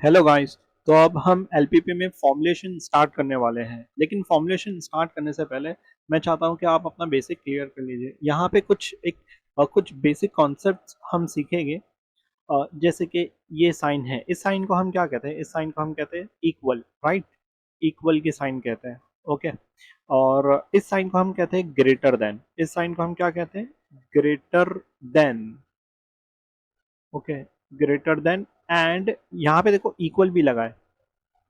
Hello guys. तो अब हम एलपीपी में फॉर्मुलेशन स्टार्ट करने वाले हैं, लेकिन फॉर्मुलेशन स्टार्ट करने से पहले मैं चाहता हूं कि आप अपना बेसिक क्लियर कर लीजिए। यहाँ पे कुछ बेसिक कॉन्सेप्ट्स हम सीखेंगे। जैसे कि ये साइन है, इस साइन को हम क्या कहते हैं? इस साइन को हम कहते हैं इक्वल, राइट? इक्वल की साइन कहते हैं। ओके। और इस साइन को हम कहते हैं ग्रेटर देन। इस साइन को हम क्या कहते हैं? Greater than. Okay. Greater than. And यहाँ पे देखो इक्वल भी लगा है,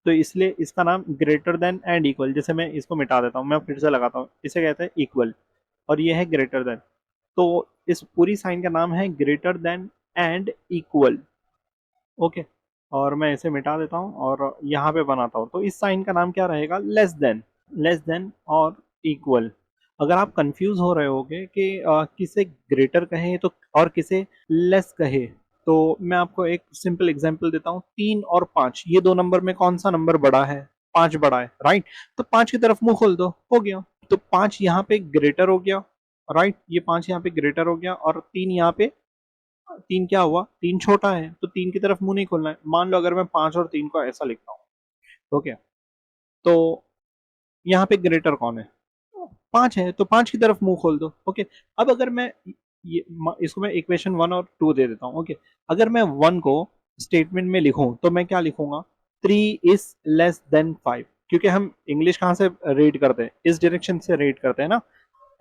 तो इसलिए इसका नाम ग्रेटर देन एंड इक्वल। जैसे मैं इसको मिटा देता हूँ, मैं फिर से लगाता हूँ, इसे कहते हैं इक्वल और ये है ग्रेटर देन। तो इस पूरी साइन का नाम है greater than and equal. Okay. और मैं इसे मिटा देता हूँ और यहाँ पे बनाता हूँ, तो इस साइन का नाम क्या रहेगा? Less than. लेस देन और इक्वल। अगर आप कंफ्यूज हो रहे होगे कि किसे ग्रेटर कहे तो और किसे लेस कहे, तो मैं आपको एक सिंपल एग्जांपल देता हूँ। 3 और 5, ये दो नंबर में कौन सा नंबर बड़ा है? 5 बड़ा है, राइट? तो 5 की तरफ मुंह खोल दो, हो गया। तो 5 यहाँ पे ग्रेटर हो गया, राइट? ये 5 यहाँ पे ग्रेटर हो गया और 3 यहाँ पे, 3 क्या हुआ? 3 छोटा है, तो 3 की तरफ मुंह नहीं खोलना है। मान लो अगर मैं 5 और 3 को ऐसा लिखता हूँ, ओके, तो यहाँ पे ग्रेटर कौन है? 5 है, तो 5 की तरफ मुंह खोल दो। ओके। अब अगर मैं इसको मैं इक्वेशन 1 और 2 दे देता हूँ। ओके। अगर मैं 1 को स्टेटमेंट में लिखूं तो मैं क्या लिखूंगा? 3 is less than 5। क्योंकि हम इंग्लिश कहाँ से रीड करते हैं? इस डायरेक्शन से रीड करते हैं ना।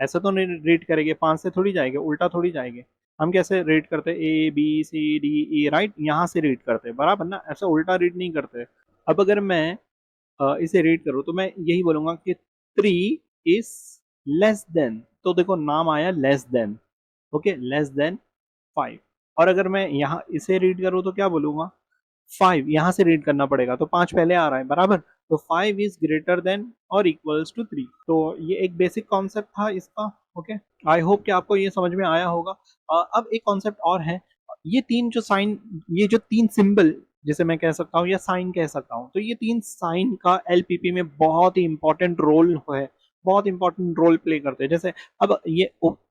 ऐसा तो नहीं रीड करेंगे, 5 से थोड़ी जाएंगे, उल्टा थोड़ी जाएंगे। हम कैसे रीड करते हैं? A B C D E, right? यहाँ से रीड करते हैं, बराबर ना? ऐसा उल्टा रीड नहीं करते। अब अगर मैं इसे रीड करूँ तो मैं यही बोलूंगा कि 3 is less than। तो देखो नाम आया less than. Okay, less than 5। और अगर मैं यहाँ इसे रीड करूँ तो क्या बोलूंगा? 5 यहाँ से रीड करना पड़ेगा, तो 5 पहले आ रहा है, बराबर? तो 5 इज ग्रेटर देन और इक्वल्स टू 3। तो ये एक बेसिक कॉन्सेप्ट था इसका। ओके। आई होप कि आपको ये समझ में आया होगा। अब एक कॉन्सेप्ट और है। ये तीन जो साइन, ये जो तीन सिंबल, जिसे मैं कह सकता हूँ या साइन कह सकता हूँ, तो ये तीन साइन का एलपीपी में बहुत ही इंपॉर्टेंट रोल है, बहुत इंपॉर्टेंट रोल प्ले करते हैं। जैसे अब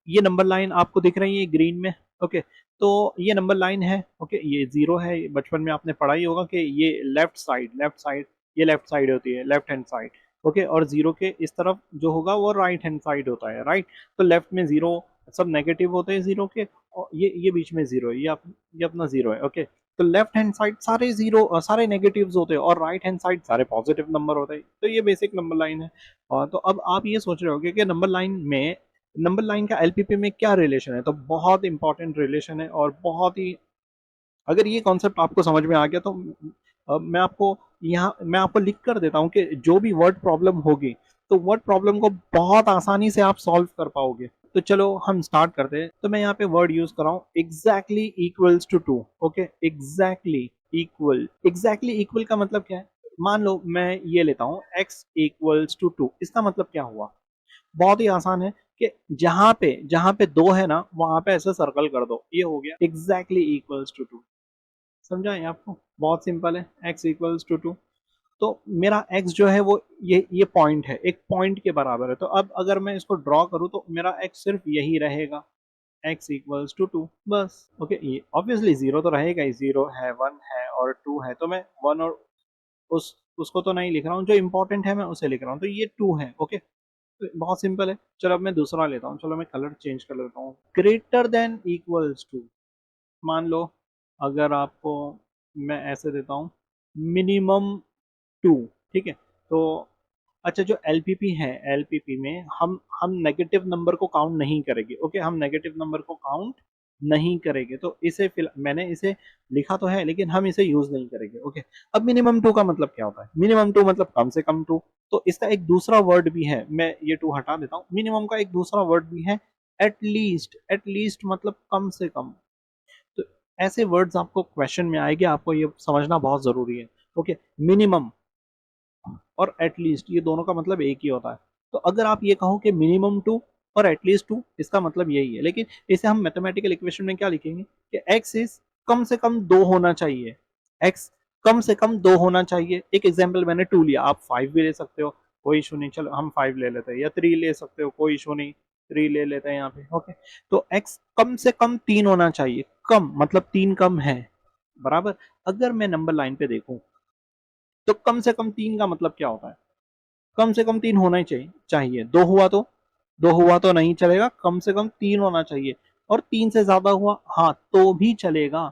ये नंबर लाइन आपको दिख रही है ग्रीन में। ओके। तो ये नंबर लाइन है, ओके, ये जीरो है। बचपन में आपने पढ़ा ही होगा कि ये लेफ्ट साइड, ये लेफ्ट साइड होती है, लेफ्ट हैंड साइड। ओके। और जीरो के इस तरफ जो होगा वो राइट हैंड साइड होता है, राइट? तो लेफ्ट में जीरो, सब नेगेटिव होते हैं जीरो के, और ये बीच में जीरो है, ये अपना जीरो है। ओके। तो लेफ्ट हैंड साइड सारे जीरो, सारे नेगेटिव्स होते हैं, और राइट हैंड साइड सारे पॉजिटिव नंबर होते हैं। तो ये बेसिक नंबर लाइन है। और तो अब आप ये सोच रहे होगे कि नंबर लाइन का एलपीपी में क्या रिलेशन है? तो बहुत इंपॉर्टेंट रिलेशन है, और बहुत ही, अगर ये कॉन्सेप्ट आपको समझ में आ गया तो मैं आपको लिख कर देता हूँ कि जो भी वर्ड प्रॉब्लम होगी, तो वर्ड प्रॉब्लम को बहुत आसानी से आप सॉल्व कर पाओगे। तो चलो हम स्टार्ट करते हैं। तो मैं यहाँ पे वर्ड यूज कर रहा हूँ, exactly equals to 2। Okay. Exactly equal. Exactly equal का मतलब क्या है? मान लो मैं ये लेता हूँ x इक्वल्स टू 2, इसका मतलब क्या हुआ? बहुत ही आसान है कि जहां पे दो है ना, वहां पे ऐसे सर्कल कर दो, ये हो गया एग्जैक्टली इक्वल्स टू 2। समझा है आपको? बहुत सिंपल है, x इक्वल्स टू 2। तो मेरा x जो है वो ये पॉइंट है, एक पॉइंट के बराबर है। तो अब अगर मैं इसको ड्रॉ करूं तो मेरा x सिर्फ यही रहेगा, x इक्वल्स टू 2, बस। ओके। ये ऑब्वियसली जीरो तो रहेगा ही, जीरो है, 1 है और 2 है, तो मैं 1 और उसको तो नहीं लिख रहा हूँ, जो इंपॉर्टेंट है मैं उसे लिख रहा हूँ। तो ये 2 है। ओके। तो बहुत सिंपल है। चलो अब मैं दूसरा लेता हूँ, चलो मैं कलर चेंज कर लेता हूँ। ग्रेटर देन इक्वल्स टू, मान लो अगर आपको मैं ऐसे देता हूँ, मिनिमम 2। ठीक है। तो अच्छा, जो एलपीपी है, एलपीपी में हम नेगेटिव नंबर को काउंट नहीं करेंगे। ओके। हम नेगेटिव नंबर को काउंट नहीं करेंगे, तो इसे मैंने इसे लिखा तो है, लेकिन हम इसे यूज नहीं करेंगे। ओके। अब मिनिमम 2 का मतलब क्या होता है? मिनिमम 2 मतलब कम से कम 2। तो इसका एक दूसरा वर्ड भी है, मैं ये 2 हटा देता हूँ। मिनिमम का एक दूसरा वर्ड भी है, एटलीस्ट। एटलीस्ट मतलब कम से कम। तो ऐसे वर्ड्स आपको क्वेश्चन में आएंगे, आपको ये समझना बहुत जरूरी है। ओके। मिनिमम और एटलीस्ट, ये दोनों का मतलब एक ही होता है। तो अगर आप ये कहो कि मिनिमम 2 और एटलीस्ट 2, इसका मतलब यही है। लेकिन इसे हम मैथमेटिकल इक्वेशन में क्या लिखेंगे कि x इज कम से कम 2 होना चाहिए। x कम से कम 2 होना चाहिए। एक एग्जांपल मैंने 2 लिया, आप 5 भी ले सकते हो, कोई इशू नहीं। चलो हम 5 ले लेते हैं, या 3 ले सकते हो, कोई इशू नहीं, 3 ले लेते हैं यहाँ पे। ओके। तो x कम से कम 3 होना चाहिए। कम मतलब 3 कम है, बराबर। अगर मैं नंबर लाइन पे देखूं तो कम से कम 3 का मतलब क्या होता है? कम से कम 3 होना ही चाहिए। 2 हुआ तो नहीं चलेगा, कम से कम 3 होना चाहिए। और 3 से ज्यादा हुआ, हाँ तो भी चलेगा,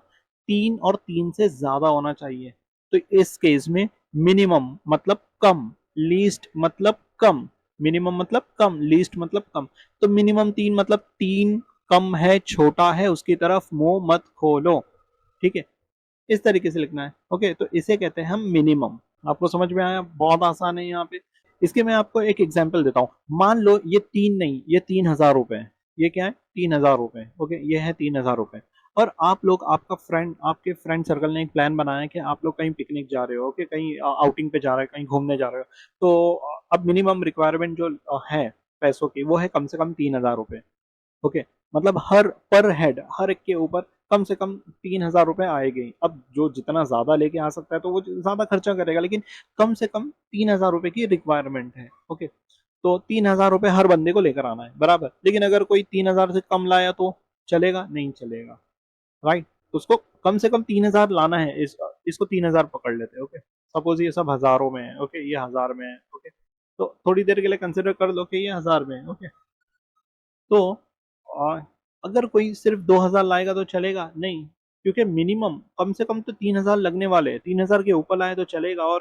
3 और 3 से ज्यादा होना चाहिए। तो इस केस में मिनिमम मतलब कम, लीस्ट मतलब कम, मिनिमम मतलब कम, लीस्ट मतलब कम। तो मिनिमम 3 मतलब 3 कम है, छोटा है, उसकी तरफ मुंह मत खोलो। ठीक है, इस तरीके से लिखना है। ओके, तो इसे कहते हैं हम मिनिमम। आपको समझ में आया? बहुत आसान है यहाँ पे। इसके मैं आपको एक एग्जांपल देता हूँ। मान लो ये 3 नहीं, ये 3,000 रुपए है। ये क्या है? 3,000 रुपए। ओके, ये है 3,000 रुपए। और आप लोग, आपके फ्रेंड सर्कल ने एक प्लान बनाया कि आप लोग कहीं पिकनिक जा रहे हो, ओके, कहीं आउटिंग पे जा रहे हो, कहीं घूमने जा रहे हो। तो अब मिनिमम रिक्वायरमेंट जो है पैसों की, वो है कम से कम 3,000 रुपए। ओके, मतलब हर पर हेड, हर एक के ऊपर कम से कम 3,000 रुपए आएंगे। अब जो जितना ज्यादा लेके आ सकता है तो वो ज्यादा खर्चा करेगा, लेकिन कम से कम 3,000 रुपए की रिक्वायरमेंट है। ओके, तो 3,000 रुपए हर बंदे को लेकर आना है, बराबर। लेकिन अगर कोई 3,000 से कम लाया तो चलेगा? नहीं चलेगा, राइट। तो उसको कम से कम 3,000 लाना है। इसको 3,000 पकड़ लेते हैं। ओके, सपोज ये सब हजारों में है। ओके, ये 1000 में है। ओके, तो थोड़ी देर के लिए कंसिडर कर लो कि ये 1000 में है। ओके, तो आ, अगर कोई सिर्फ 2,000 लाएगा तो चलेगा? नहीं, क्योंकि मिनिमम कम से कम तो 3,000 लगने वाले हैं। 3,000 के ऊपर लाए तो चलेगा, और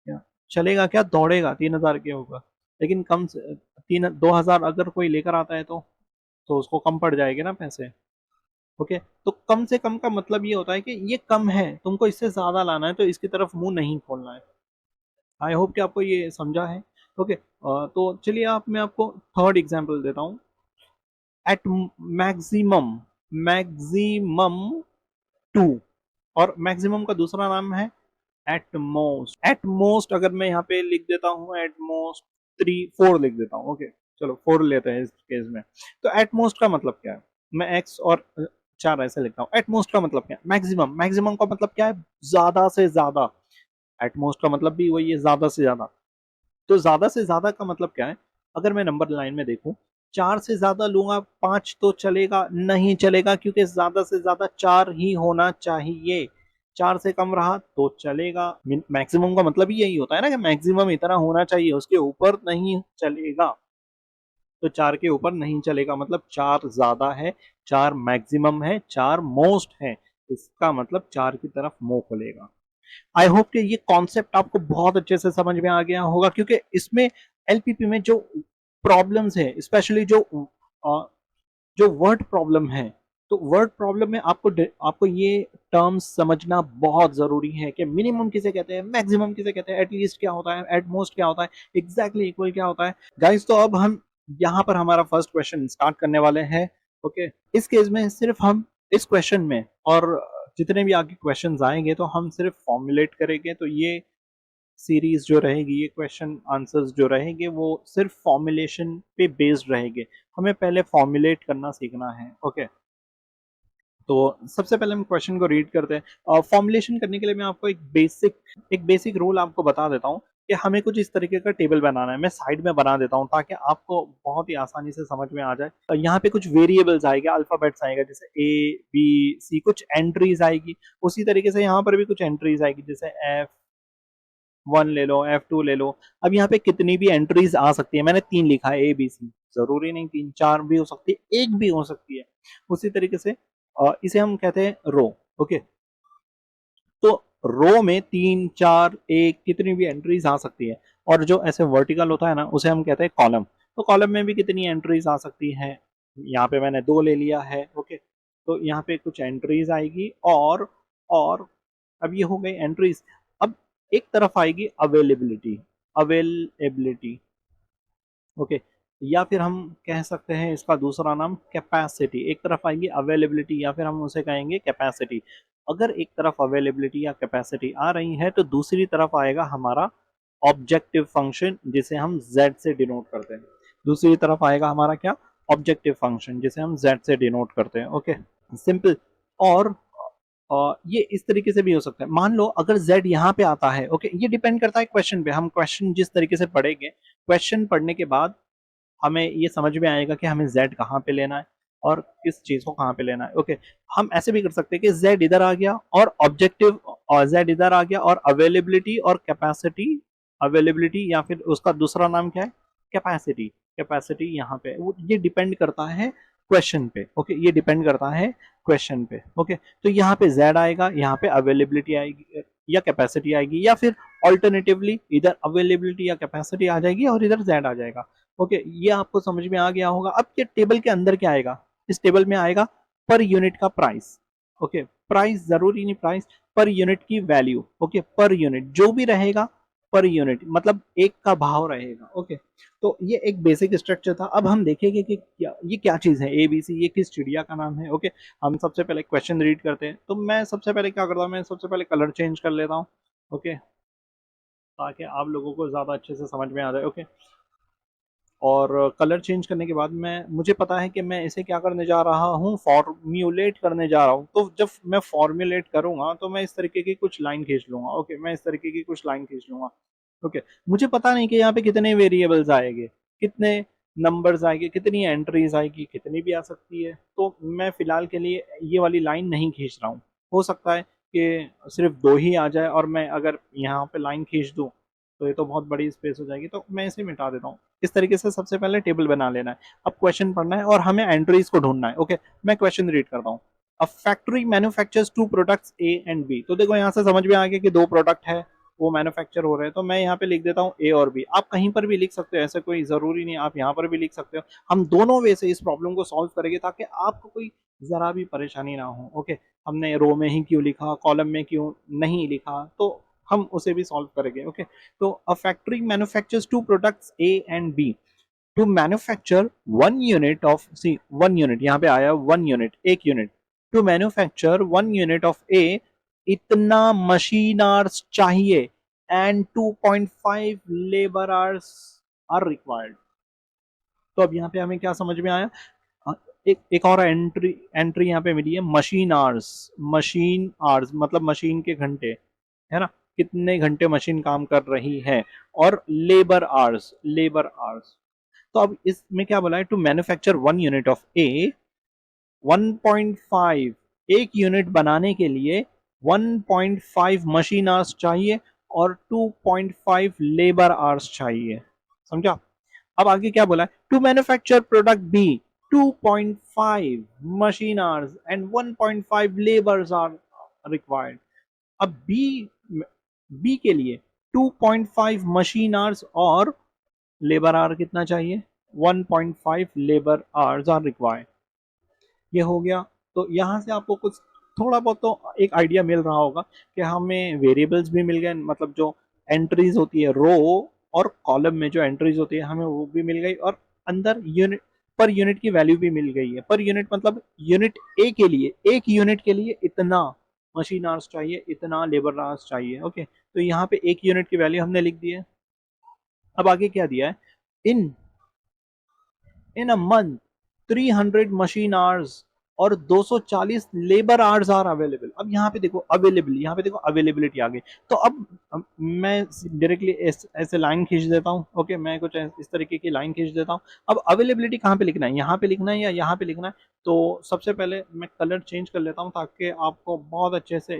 क्या चलेगा? क्या दौड़ेगा 3,000 के ऊपर? लेकिन कम से 2,000 अगर कोई लेकर आता है तो उसको कम पड़ जाएंगे ना पैसे। ओके, तो कम से कम का मतलब ये होता है कि ये कम है, तुमको इससे ज्यादा लाना है तो इसकी तरफ मुंह नहीं खोलना है। आई होप कि आपको ये समझा है। ओके, तो चलिए मैं आपको थर्ड एग्जांपल देता हूँ। एट मैक्सिमम, मैक्सिमम 2, और मैक्सिमम का दूसरा नाम है एट मोस्ट। एट मोस्ट अगर मैं यहाँ पे लिख देता हूँ, एट मोस्ट 3 4 लिख देता हूँ। ओके, चलो 4 लेते हैं इस केस में। तो एट मोस्ट का मतलब क्या है? मैं एक्स और 4 ऐसे लिखता हूँ। एट मोस्ट का मतलब क्या है? मैक्सिमम, मैक्सिमम का मतलब क्या है? ज्यादा से ज्यादा। एट मोस्ट का मतलब भी वही है, ज्यादा से ज्यादा। तो ज्यादा से ज्यादा का मतलब क्या है? अगर मैं नंबर लाइन में देखूं, 4 से ज्यादा लूंगा 5 तो चलेगा? नहीं चलेगा, क्योंकि ज्यादा से ज्यादा 4 ही होना चाहिए। 4 से कम रहा तो चलेगा। मैक्सिमम का मतलब ही यही होता है ना, कि मैक्सिमम इतना होना चाहिए, उसके ऊपर नहीं चलेगा। तो 4 के ऊपर नहीं चलेगा, मतलब 4 ज्यादा है, 4 मैक्सिमम है, 4 मोस्ट है। इसका मतलब 4 की तरफ मुंह खुलेगा। आई होप कि ये कॉन्सेप्ट आपको बहुत अच्छे से समझ में आ गया होगा, क्योंकि इसमें एलपीपी में जो प्रॉब्लम्स है, स्पेशली जो वर्ड प्रॉब्लम है, तो वर्ड प्रॉब्लम में आपको ये टर्म्स समझना बहुत जरूरी है कि मिनिमम किसे कहते हैं, मैक्सिमम किसे कहते हैं, एटलीस्ट क्या होता है, एट मोस्ट क्या होता है, एग्जैक्टली इक्वल क्या होता है। गाइस, तो अब हम यहाँ पर हमारा फर्स्ट क्वेश्चन स्टार्ट करने वाले हैं। ओके, इस केस में सिर्फ हम इस क्वेश्चन में, और जितने भी आगे क्वेश्चंस आएंगे तो हम सिर्फ फॉर्मुलेट करेंगे। तो ये सीरीज जो रहेगी, ये क्वेश्चन आंसर्स जो रहेंगे, वो सिर्फ फॉर्मुलेशन पे बेस्ड रहेंगे। हमें पहले फॉर्मुलेट करना सीखना है। ओके, तो सबसे पहले हम क्वेश्चन को रीड करते हैं। फॉर्मुलेशन करने के लिए मैं आपको एक बेसिक रूल आपको बता देता हूँ कि हमें कुछ इस तरीके का टेबल बनाना है। मैं साइड में बना देता हूँ ताकि आपको बहुत ही आसानी से समझ में आ जाए। यहाँ पे कुछ वेरिएबल्स आएंगे, अल्फाबेट्स आएगा, जैसे ए बी सी, कुछ एंट्रीज आएगी। उसी तरीके से यहाँ पर भी कुछ एंट्रीज आएगी, जैसे F1 ले लो, F2 ले लो। अब यहाँ पे कितनी भी एंट्रीज आ सकती है, मैंने 3 लिखा है, ए बी सी। जरूरी नहीं 3, 4 भी हो सकती है, एक भी हो सकती है। उसी तरीके से इसे हम कहते हैं रो। ओके, तो रो में 3 4 1 कितनी भी एंट्रीज आ सकती है। और जो ऐसे वर्टिकल होता है ना, उसे हम कहते हैं कॉलम। तो कॉलम में भी कितनी एंट्रीज आ सकती है? यहाँ पे मैंने 2 ले लिया है। ओके, तो यहाँ पे कुछ एंट्रीज आएगी, और अब ये हो गई एंट्रीज। अब एक तरफ आएगी अवेलेबिलिटी, अवेलेबिलिटी। ओके, या फिर हम कह सकते हैं इसका दूसरा नाम कैपेसिटी। एक तरफ आएगी अवेलेबिलिटी, या फिर हम उसे कहेंगे कैपेसिटी। अगर एक तरफ अवेलेबिलिटी या कैपेसिटी आ रही है तो दूसरी तरफ आएगा हमारा ऑब्जेक्टिव फंक्शन, जिसे हम z से डिनोट करते हैं। दूसरी तरफ आएगा हमारा क्या? ऑब्जेक्टिव फंक्शन, जिसे हम z से डिनोट करते हैं। Okay, simple. और ये इस तरीके से भी हो सकता है। मान लो अगर z यहाँ पे आता है। ओके, ये डिपेंड करता है क्वेश्चन पे। हम क्वेश्चन जिस तरीके से पढ़ेंगे, क्वेश्चन पढ़ने के बाद हमें ये समझ में आएगा कि हमें z कहाँ पे लेना है। और किस चीज को कहाँ पे लेना है। ओके, हम ऐसे भी कर सकते हैं कि z इधर आ गया और ऑब्जेक्टिव, और z इधर आ गया और अवेलेबिलिटी और कैपेसिटी, अवेलेबिलिटी या फिर उसका दूसरा नाम क्या है, कैपेसिटी, कैपेसिटी यहाँ पे ये डिपेंड करता है क्वेश्चन पे। ओके, ये डिपेंड करता है क्वेश्चन पे। ओके, तो यहाँ पे z आएगा, यहाँ पे अवेलेबिलिटी आएगी या कैपेसिटी आएगी, या फिर ऑल्टरनेटिवली इधर अवेलेबिलिटी या कैपेसिटी आ जाएगी और इधर z आ जाएगा। ओके, ये आपको समझ में आ गया होगा। अब ये टेबल के अंदर क्या आएगा, इस टेबल में आएगा पर यूनिट का प्राइस। ओके, प्राइस जरूरी नहीं, प्राइस पर यूनिट की वैल्यू। ओके, पर यूनिट जो भी रहेगा, पर यूनिट मतलब एक का भाव रहेगा। ओके, तो ये एक बेसिक स्ट्रक्चर था। अब हम देखेंगे कि क्या ये क्या चीज है ABC, ये किस चिड़िया का नाम है। ओके, हम सबसे पहले क्वेश्चन रीड करते हैं। तो मैं सबसे पहले क्या करता हूँ, मैं सबसे पहले कलर चेंज कर लेता हूँ। ओके, ताकि आप लोगों को ज्यादा अच्छे से समझ में आ जाए। ओके, और कलर चेंज करने के बाद मैं, मुझे पता है कि मैं इसे क्या करने जा रहा हूँ, फॉर्म्यूलेट करने जा रहा हूँ। तो जब मैं फॉर्म्यूलेट करूंगा तो मैं इस तरीके की कुछ लाइन खींच लूंगा। ओके, मैं इस तरीके की कुछ लाइन खींच लूंगा। ओके, मुझे पता नहीं कि यहाँ पे कितने वेरिएबल्स आएंगे, कितने नंबर्स आएंगे, कितनी एंट्रीज आएगी, कितनी भी आ सकती है। तो मैं फिलहाल के लिए ये वाली लाइन नहीं खींच रहा हूँ। हो सकता है कि सिर्फ 2 ही आ जाए, और मैं अगर यहाँ पे लाइन खींच दूँ तो ये तो बहुत बड़ी स्पेस हो जाएगी, तो मैं इसे मिटा देता हूँ। इस तरीके से सबसे पहले टेबल बना लेना है। अब क्वेश्चन पढ़ना है और हमें एंट्रीज को ढूंढना है। ओके, मैं क्वेश्चन रीड करता हूँ। A factory manufactures 2 products A and B। तो देखो यहाँ से समझ में आ गया कि 2 प्रोडक्ट है, वो मैन्युफैक्चर हो रहे हैं। तो मैं यहाँ पे लिख देता हूँ A और B। आप कहीं पर भी लिख सकते हो, ऐसे कोई जरूरी नहीं, आप यहाँ पर भी लिख सकते हो। हम दोनों वे से इस प्रॉब्लम को सॉल्व करेंगे ताकि आपको कोई जरा भी परेशानी ना हो। ओके, हमने रो में ही क्यों लिखा, कॉलम में क्यों नहीं लिखा, तो हम उसे भी सॉल्व करेंगे। ओके, तो a factory manufactures 2 products A and B to manufacture 1 unit of C, 1 unit यहाँ पे आया, 1 यूनिट, एक unit. To manufacture 1 unit of A इतना मशीन आवर्स चाहिए and 2.5 labour hours are required. तो अब यहाँ पे हमें क्या समझ में आया, एक और एंट्री एंट्री यहाँ पे मिली है, मशीन आवर्स। मशीन आवर्स मतलब मशीन के घंटे, है ना, कितने घंटे मशीन काम कर रही है, और लेबर आवर्स, लेबर आवर्स। तो अब इसमें क्या बोला है, टू मैन्युफैक्चर 1 यूनिट ऑफ ए 1.5, एक यूनिट बनाने के लिए 1.5 मशीन आवर्स चाहिए और 2.5 लेबर आवर्स चाहिए। समझा। अब आगे क्या बोला है, to manufacture product B 2.5 machine hours and 1.5 labours are required. अब बी के लिए 2.5 मशीन आवर्स और लेबर आवर कितना चाहिए, 1.5 लेबर आवर्स आर रिक्वायर्ड। ये हो गया। तो यहाँ से आपको कुछ थोड़ा बहुत तो एक आइडिया मिल रहा होगा कि हमें वेरिएबल्स भी मिल गए, मतलब जो एंट्रीज होती है रो और कॉलम में जो एंट्रीज होती है हमें वो भी मिल गई, और अंदर यूनिट, पर यूनिट की वैल्यू भी मिल गई है। पर यूनिट मतलब यूनिट ए के लिए, एक यूनिट के लिए इतना मशीन आवर्स चाहिए, इतना लेबर आवर्स चाहिए। ओके, तो यहाँ पे एक यूनिट की वैल्यू हमने लिख दी है। अब आगे क्या दिया है, इन इन अ मंथ 300 मशीन आवर्स और 240 लेबर आवर्स आर अवेलेबल। अब यहाँ पे देखो अवेलेबल, यहाँ पे देखो अवेलेबिलिटी आ गई। तो अब मैं डायरेक्टली ऐसे लाइन खींच देता हूँ। ओके, मैं कुछ इस तरीके की लाइन खींच देता हूँ। अब अवेलेबिलिटी कहाँ पे लिखना है, यहाँ पे लिखना है या यहाँ पे लिखना है। तो सबसे पहले मैं कलर चेंज कर लेता हूँ ताकि आपको बहुत अच्छे से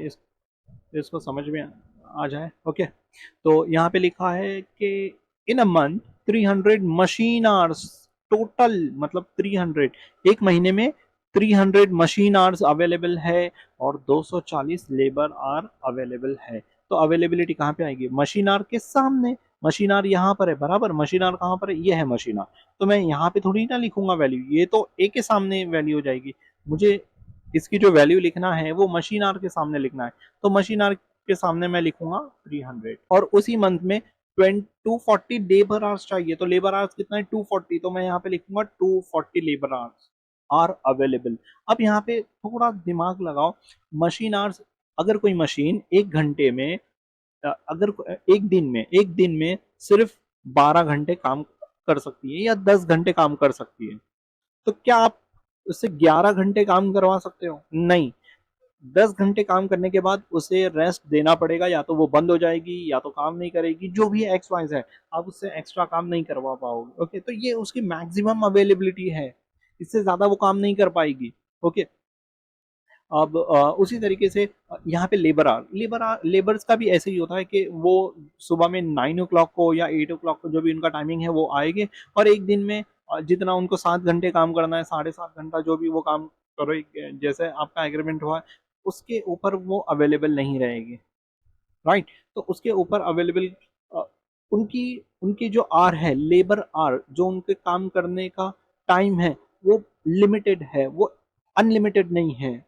इसको समझ में आ जाए। ओके, तो यहाँ पे लिखा है कि in a month 300 machine hours, total मतलब 300, एक महीने में 300 मशीन आवर्स अवेलेबल है और 240 लेबर आर अवेलेबल है। तो अवेलेबिलिटी कहाँ पे आएगी, मशीन आर के सामने। मशीन आर यहाँ पर है, बराबर, मशीन आर कहाँ पर है, ये है मशीन आर। तो मैं यहाँ पे थोड़ी ना लिखूंगा वैल्यू, ये तो ए के सामने वैल्यू हो जाएगी। मुझे इसकी जो वैल्यू लिखना है वो मशीन आर के सामने लिखना है। तो मशीन आर के सामने मैं लिखूंगा 300, और उसी मंथ में 240 लेबर आवर्स चाहिए। तो लेबर आवर्स कितना है, 240। तो मैं यहाँ पे लिखूंगा 240 लेबर आवर्स आर अवेलेबल। अब यहाँ पे थोड़ा दिमाग लगाओ, मशीन आवर्स, अगर कोई मशीन एक घंटे में, अगर एक दिन में सिर्फ 12 घंटे काम कर सकती है या 10 घंटे काम कर सकती है, तो क्या आप उससे 11 घंटे काम करवा सकते हो, नहीं। 10 घंटे काम करने के बाद उसे रेस्ट देना पड़ेगा, या तो वो बंद हो जाएगी या तो काम नहीं करेगी, जो भी एक्स वाइज है, आप उससे एक्स्ट्रा काम नहीं करवा पाओगे। ओके, तो ये उसकी मैक्सिमम अवेलेबिलिटी है, इससे ज्यादा वो काम नहीं कर पाएगी। ओके, अब उसी तरीके से यहाँ पे लेबर्स का भी ऐसे ही होता है कि वो सुबह में 9 o'clock को या 8 o'clock को जो भी उनका टाइमिंग है वो आएंगे, और एक दिन में जितना उनको 7 घंटे काम करना है, 7.5 घंटा जो भी वो काम करो, जैसे आपका एग्रीमेंट हुआ है, उसके ऊपर वो अवेलेबल नहीं रहेगी। राइट, तो उसके ऊपर अवेलेबल उनकी उनकी जो आर है, लेबर आर, जो उनके काम करने का टाइम है, वो लिमिटेड है, वो अनलिमिटेड नहीं है।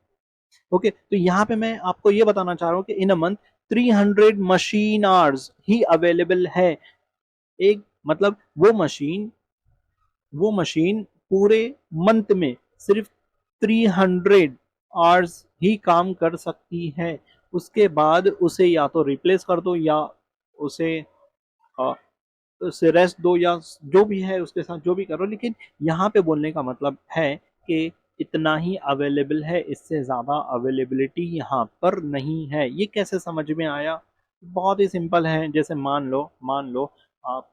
ओके, तो यहाँ पे मैं आपको ये बताना चाह रहा हूँ कि in a month 300 machine hours ही अवेलेबल है। एक मतलब वो मशीन पूरे मंथ में सिर्फ 300 आवर्स ही काम कर सकती है। उसके बाद उसे या तो रिप्लेस कर दो, या उसे अ, उसे रेस्ट दो, या जो भी है उसके साथ जो भी करो, लेकिन यहाँ पे बोलने का मतलब है कि इतना ही अवेलेबल है, इससे ज़्यादा अवेलेबिलिटी यहाँ पर नहीं है। ये कैसे समझ में आया? बहुत ही सिंपल है। जैसे मान लो आप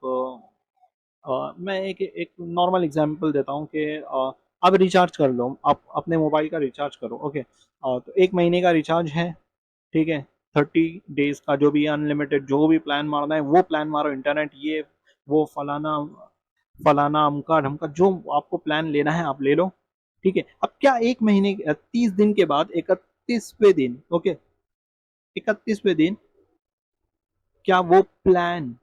मैं एक नॉर्मल एग्जांपल देता हूँ कि आप रिचार्ज कर लो, आप अपने मोबाइल का रिचार्ज करो। ओके, तो 1 महीने का रिचार्ज है, ठीक है, 30 डेज का जो भी अनलिमिटेड जो भी प्लान मारना है वो प्लान मारो, इंटरनेट ये वो फलाना फलाना अमका ढमका जो आपको प्लान लेना है आप ले लो। ठीक है, अब क्या 1 महीने 30 दिन के बाद 31वें दिन, ओके, 31वें दिन क्या वो प्लान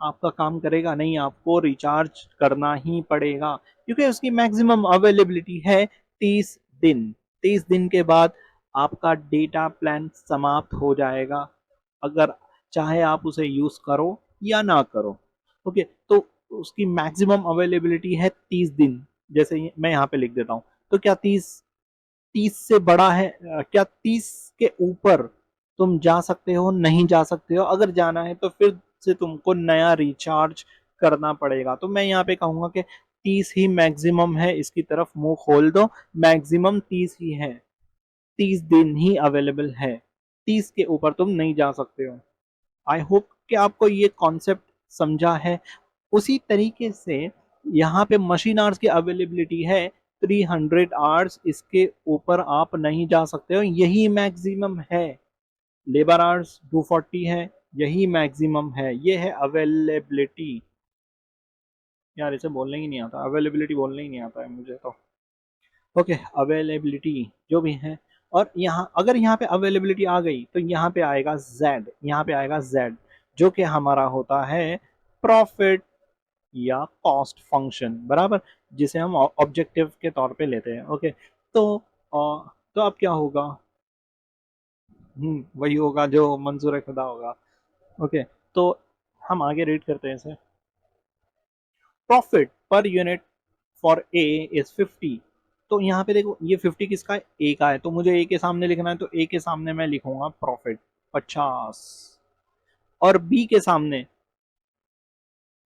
आपका काम करेगा? नहीं, आपको रिचार्ज करना ही पड़ेगा, क्योंकि उसकी मैक्सिमम अवेलेबिलिटी है 30 दिन। 30 दिन के बाद आपका डेटा प्लान समाप्त हो जाएगा, अगर चाहे आप उसे यूज करो या ना करो। ओके, तो उसकी मैक्सिमम अवेलेबिलिटी है 30 दिन। जैसे मैं यहाँ पे लिख देता हूँ, तो क्या 30 से बड़ा है, क्या 30 के ऊपर तुम जा सकते हो? नहीं जा सकते हो। अगर जाना है तो फिर से तुमको नया रिचार्ज करना पड़ेगा। तो मैं यहाँ पे कहूंगा कि 30 ही मैक्सिमम है, इसकी तरफ मुंह खोल दो। मैक्सिमम 30 ही है, 30 दिन ही अवेलेबल है, 30 के ऊपर तुम नहीं जा सकते हो। आई होप कि आपको ये कॉन्सेप्ट समझा है। उसी तरीके से यहाँ पे मशीन आवर्स की अवेलेबिलिटी है 300 आवर्स, इसके ऊपर आप नहीं जा सकते हो, यही मैक्सिमम है। लेबर आवर्स 240 है, यही मैक्सिमम है, ये है अवेलेबिलिटी। यार इसे बोलने ही नहीं आता, अवेलेबिलिटी बोलने ही नहीं आता है मुझे तो। ओके, अवेलेबिलिटी जो भी है, और यहाँ अगर यहाँ पे अवेलेबिलिटी आ गई तो यहाँ पे आएगा जेड, यहाँ पे आएगा जेड, जो कि हमारा होता है प्रॉफिट या कॉस्ट फंक्शन, बराबर, जिसे हम ऑब्जेक्टिव के तौर पे लेते हैं। ओके, तो तो अब क्या होगा? वही होगा जो मंजूर खुदा होगा। ओके, तो हम आगे रीड करते हैं इसे। Profit per unit for a is 50। तो यहाँ पे देखो, ये 50 किसका है? ए का है, तो मुझे ए के सामने लिखना है, तो ए के सामने मैं लिखूंगा प्रॉफिट 50, और बी के सामने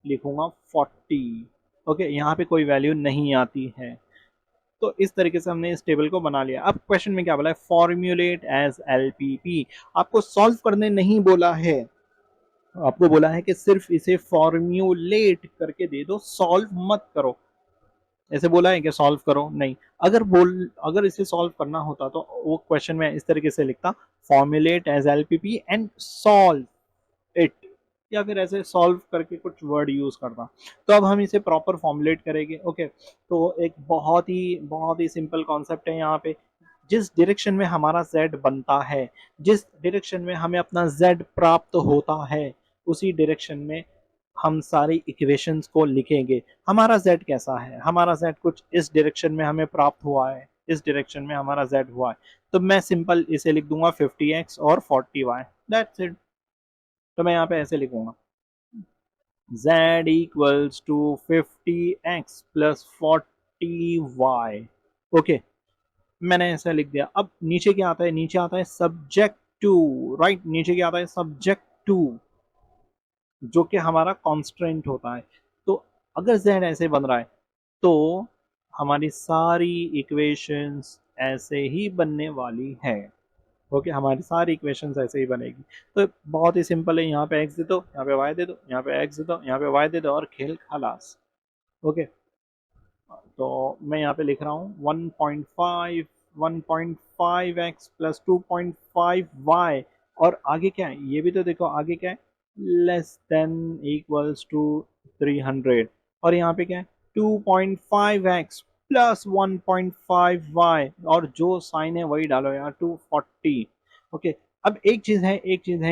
लिखूंगा 40। ओके, यहाँ पे कोई वैल्यू नहीं आती है। तो इस तरीके से हमने इस टेबल को बना लिया। अब क्वेश्चन में क्या बोला है? फॉर्म्यूलेट एज एलपीपी। आपको सॉल्व करने नहीं बोला है, आपको बोला है कि सिर्फ इसे फॉर्म्यूलेट करके दे दो, सॉल्व मत करो। ऐसे बोला है कि सॉल्व करो? नहीं। अगर इसे सॉल्व करना होता तो वो क्वेश्चन में इस तरीके से लिखता, formulate as LPP and solve it, या फिर ऐसे सॉल्व करके कुछ वर्ड यूज करना। तो अब हम इसे प्रॉपर फॉर्मुलेट करेंगे। ओके, तो एक बहुत ही सिंपल कॉन्सेप्ट है यहाँ पे। जिस डायरेक्शन में हमारा z बनता है, जिस डायरेक्शन में हमें अपना z प्राप्त होता है, उसी डायरेक्शन में हम सारी इक्वेशंस को लिखेंगे। हमारा z कैसा है? हमारा z कुछ इस डायरेक्शन में हमें प्राप्त हुआ है, इस डायरेक्शन में हमारा z हुआ है, तो मैं सिंपल इसे लिख दूंगा 50x और 40y, दैट्स इट। तो मैं यहाँ पे ऐसे लिखूंगा, z equals to 50x plus 40y। Okay, मैंने ऐसा लिख दिया। अब नीचे क्या आता है? नीचे आता है सब्जेक्ट टू, राइट, नीचे क्या आता है? सब्जेक्ट टू, जो कि हमारा कॉन्स्ट्रेंट होता है। तो अगर z ऐसे बन रहा है तो हमारी सारी इक्वेशंस ऐसे ही बनने वाली है। ओके, हमारी सारी इक्वेशंस ऐसे ही बनेगी। तो बहुत ही सिंपल है, यहाँ पे x दे दो, यहाँ पे y दे दो, यहाँ पे x दे दो, यहाँ पे y दे दो, और खेल खलास। ओके, तो मैं यहाँ पे लिख रहा हूँ 1.5 एक्स प्लस 2.5 वाई, और आगे क्या है ये भी तो देखो, आगे क्या है, लेस देन इक्वल्स टू 300, और यहाँ पे क्या है 2.5 एक्स प्लस 1.5 वाई, और जो साइन है वही डालो यार, 240। ओके, अब एक चीज है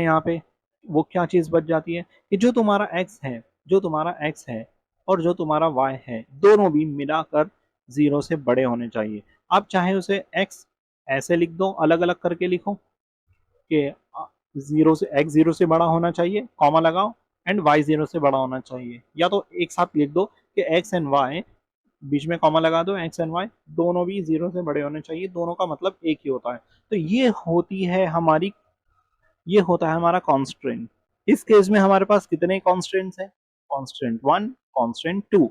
यहाँ पे, वो क्या चीज बच जाती है कि जो तुम्हारा एक्स है, जो तुम्हारा एक्स है और जो तुम्हारा y है, दोनों भी मिलाकर 0 से बड़े होने चाहिए। आप चाहे उसे x ऐसे लिख दो, अलग अलग करके लिखो कि 0 से x 0 से बड़ा होना चाहिए, कॉमा लगाओ, एंड y 0 से बड़ा होना चाहिए, या तो एक साथ लिख दो कि x एंड y, बीच में कॉमा लगा दो, x एंड y दोनों भी 0 से बड़े होने चाहिए, दोनों का मतलब एक ही होता है। तो ये होता है हमारा कॉन्स्टेंट। इस केस में हमारे पास कितने कॉन्स्टेंट्स हैं, कॉन्स्टेंट 1, कॉन्स्टेंट 2।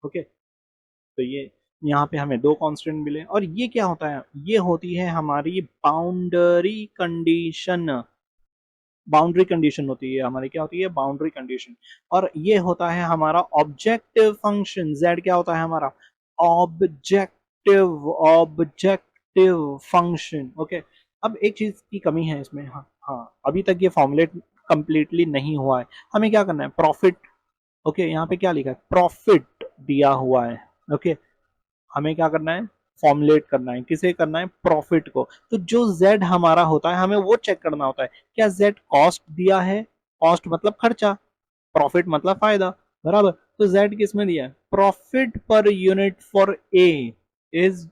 ओके, तो ये यहाँ पे हमें दो कांस्टेंट मिले, और ये क्या होता है, ये होती है हमारी बाउंड्री कंडीशन। बाउंड्री कंडीशन होती है हमारी, क्या होती है, बाउंड्री कंडीशन। और ये होता है हमारा ऑब्जेक्टिव फंक्शन, z क्या होता है हमारा, ऑब्जेक्टिव ऑब्जेक्टिव फंक्शन। ओके, अब एक चीज की कमी है इसमें, हाँ हाँ, अभी तक ये फॉर्मुलेट कंप्लीटली नहीं हुआ है। हमें क्या करना है, प्रॉफिट। ओके, यहाँ पे क्या लिखा है, प्रॉफिट दिया हुआ है। ओके, हमें क्या करना है, फॉर्मुलेट करना है, किसे करना है, प्रॉफिट को। तो जो z हमारा होता है हमें वो चेक करना होता है, क्या z कॉस्ट दिया है, कॉस्ट मतलब खर्चा, प्रॉफिट मतलब फायदा, बराबर। तो z किस में दिया है, profit per unit for a is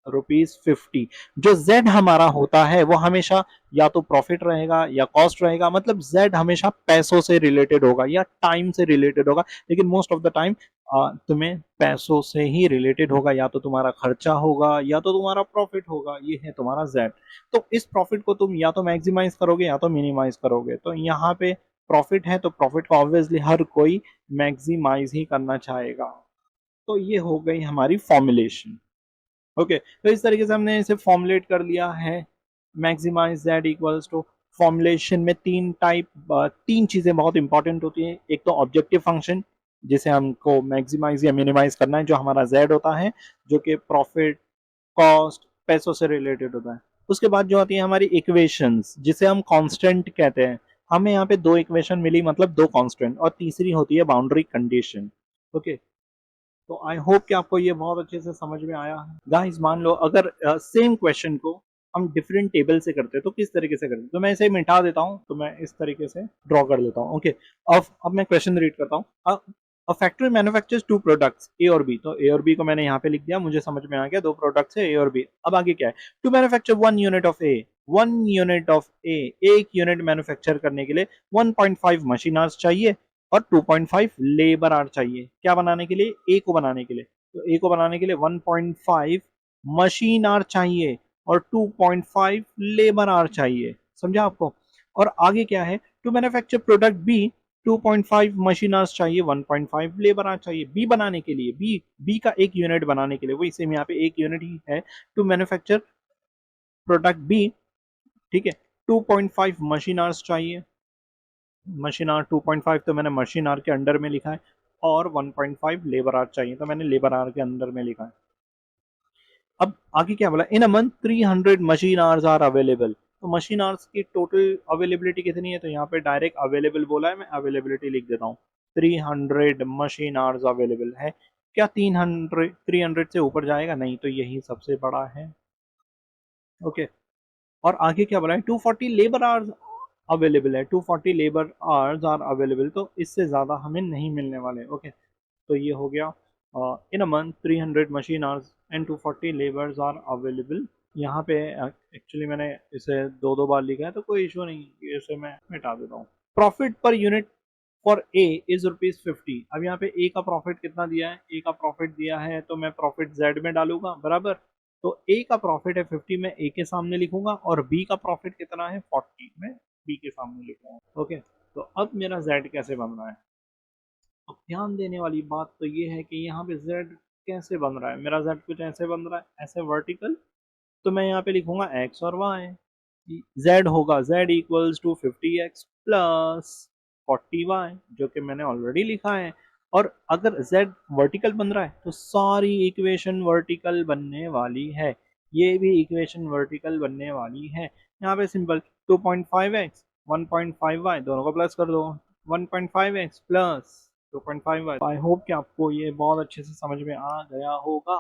₹50। जो z हमारा होता है वो हमेशा या तो प्रॉफिट रहेगा या कॉस्ट रहेगा, मतलब z हमेशा पैसों से रिलेटेड होगा या टाइम से रिलेटेड होगा, लेकिन मोस्ट ऑफ द टाइम तुम्हें पैसों से ही रिलेटेड होगा, या तो तुम्हारा खर्चा होगा या तो तुम्हारा प्रॉफिट होगा, ये है तुम्हारा z। तो इस प्रॉफिट को तुम या तो मैक्सिमाइज करोगे या तो मिनिमाइज करोगे। तो यहाँ पे प्रॉफिट है तो प्रॉफिट को ऑब्वियसली हर कोई मैक्सिमाइज ही करना चाहेगा। तो ये हो गई हमारी फॉर्मुलेशन। ओके, तो इस तरीके से हमने इसे फॉर्मुलेट कर लिया है, maximise z equals to. Formulation में तीन चीजें बहुत इंपॉर्टेंट होती हैं। एक तो ऑब्जेक्टिव फंक्शन जिसे हमको मैक्सिमाइज या मिनिमाइज करना है, जो हमारा z होता है, जो कि प्रॉफिट, कॉस्ट, पैसों से रिलेटेड होता है। उसके बाद जो आती है हमारी इक्वेशंस, जिसे हम कांस्टेंट कहते हैं। हमें यहाँ पे दो इक्वेशन मिली, मतलब दो कांस्टेंट, और तीसरी होती है बाउंड्री कंडीशन। ओके, तो आई होप कि आपको ये बहुत अच्छे से समझ में आया है। गाइस, मान लो अगर सेम क्वेश्चन को हम डिफरेंट टेबल से करते हैं तो किस तरीके से करते हैं, तो मैं इसे मिटा देता हूं, तो मैं इस तरीके से ड्रॉ कर लेता हूं। ओके, अब मैं क्वेश्चन रीड करता हूं। A factory manufactures two products A और बी, तो ए और बी को मैंने यहाँ पे लिख दिया, मुझे समझ में आ गया, दो प्रोडक्ट्स है ए और बी। अब आगे क्या है, to manufacture one unit of A, एक यूनिट मैन्युफैक्चर करने के लिए 1.5 मशीन आवर्स चाहिए और 2.5 लेबर आवर चाहिए। क्या बनाने के लिए, ए को बनाने के लिए। तो ए को बनाने के लिए 1.5 मशीन आवर चाहिए और 2.5 लेबर आवर चाहिए, समझा आपको। और आगे क्या है, to manufacture product B, 2.5 machine hours चाहिए, 1.5 लेबर आवर चाहिए। बी बनाने के लिए, बी का एक यूनिट बनाने के लिए, वही सेम यहाँ पे एक यूनिट ही है, टू मैन्युफैक्चर प्रोडक्ट बी, ठीक है, 2.5 मशीन आवर्स चाहिए। मशीन आवर 2.5 तो मैंने मशीन आवर के अंडर में लिखा है, और 1.5 लेबर आवर चाहिए तो मैंने लेबर आवर के अंदर में लिखा है। अब आगे क्या बोला, in a month 300 machine hours are available. तो मशीन आवर्स की टोटल अवेलेबिलिटी कितनी है, तो यहाँ पे डायरेक्ट अवेलेबल बोला है, मैं अवेलेबिलिटी लिख देता हूँ। 300 मशीन आवर्स अवेलेबल है। क्या 300 से ऊपर जाएगा, नहीं, तो यही सबसे बड़ा है। ओके, और आगे क्या बोला है, 240 लेबर आवर्स अवेलेबल है, 240 लेबर आवर्स आर अवेलेबल, तो इससे ज़्यादा हमें नहीं मिलने वाले। ओके, तो ये हो गया, in a month 300 machine hours and 240 labours are available. यहाँ पे एक्चुअली मैंने इसे दो दो बार लिखा है तो कोई इशू नहीं, इसे मैं मिटा देता हूँ। Profit per unit for a is ₹50। अब यहाँ पे ए का प्रॉफिट कितना दिया है, ए का प्रॉफिट दिया है तो मैं प्रॉफिट जेड में डालूंगा, बराबर। तो ए का प्रॉफिट है 50, मैं ए के सामने लिखूंगा, और बी का प्रॉफिट कितना है 40, मैं बी के सामने लिखूंगा। ओके, तो अब मेरा जेड कैसे बन रहा है। अब ध्यान देने वाली बात तो ये है कि यहाँ पे z कैसे बन रहा है, मेरा z कुछ ऐसे बन रहा है, ऐसे वर्टिकल। तो मैं यहाँ पे लिखूंगा x और y। z होगा z equals to 50x plus 40y, जो कि मैंने ऑलरेडी लिखा है। और अगर z वर्टिकल बन रहा है तो सारी इक्वेशन वर्टिकल बनने वाली है, ये भी इक्वेशन वर्टिकल बनने वाली है। यहाँ पे सिंपल 2.5x 1.5y दोनों को प्लस कर दो, 1.5x plus 2.5y। I hope कि आपको ये बहुत अच्छे से समझ में आ गया होगा।